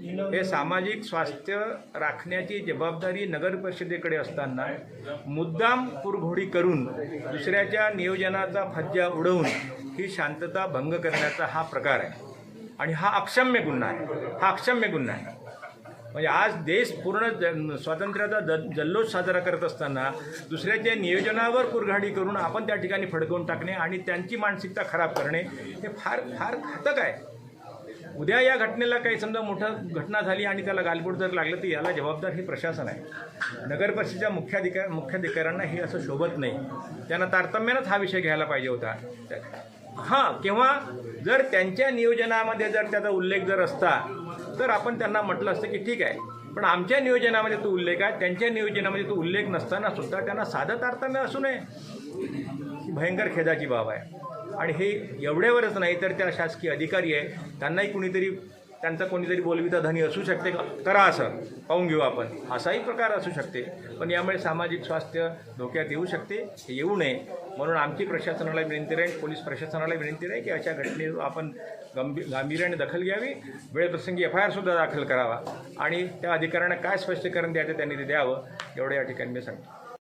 हे सामाजिक स्वास्थ्य राखण्याची जबाबदारी नगर परिषदेकडे असताना मुद्दाम कुरघोडी करून दुसऱ्याच्या नियोजनाचा फज्जा उडवून ही शांतता भंग करण्याचा हा प्रकार आहे आणि हा अक्षम्य गुन्हा आहे. म्हणजे आज देश पूर्ण स्वातंत्र्याचा जल्लोष साजरा करत असताना दुसऱ्याच्या नियोजनावर कुरघाडी करून आपण त्या ठिकाणी फडकवून टाकणे आणि त्यांची मानसिकता खराब करणे हे फार फार घातक आहे. उद्या या घटनेला काही समजा मोठं घटना झाली आणि त्याला गालबोट जर लागलं तर याला जबाबदार हे प्रशासन आहे. नगर परिषदेच्या मुख्याधिकाऱ्यांना हे असं शोभत नाही. त्यांना तारतम्यानंच हा विषय घ्यायला पाहिजे होता. हां, किंवा जर त्यांच्या नियोजनामध्ये जर त्याचा उल्लेख जर असता तर आपण त्यांना म्हटलं असतं की ठीक आहे, पण आमच्या नियोजनामध्ये तो उल्लेख आहे, त्यांच्या नियोजनामध्ये तो उल्लेख नसताना सुद्धा त्यांना साधं तारतम्य असू नये ही भयंकर खेदाची बाब आहे. आणि हे एवढ्यावरच नाही तर त्या शासकीय अधिकारी आहे त्यांनाही त्यांचा कोणीतरी बोलविता धनी असू शकते का, करा असं पाहून घेऊ आपण, असाही प्रकार असू शकते. पण यामुळे सामाजिक स्वास्थ्य धोक्यात येऊ शकते, हे येऊ नये म्हणून आमची प्रशासनाला विनंती राहील, पोलीस प्रशासनाला विनंती राहील की अशा घटनेवर आपण गांभीर्याने दखल घ्यावी, वेळप्रसंगी FIR सुद्धा दाखल करावा आणि त्या अधिकाऱ्यांना काय स्पष्टीकरण द्यायचं त्यांनी ते द्यावं, एवढं या ठिकाणी मी सांगतो.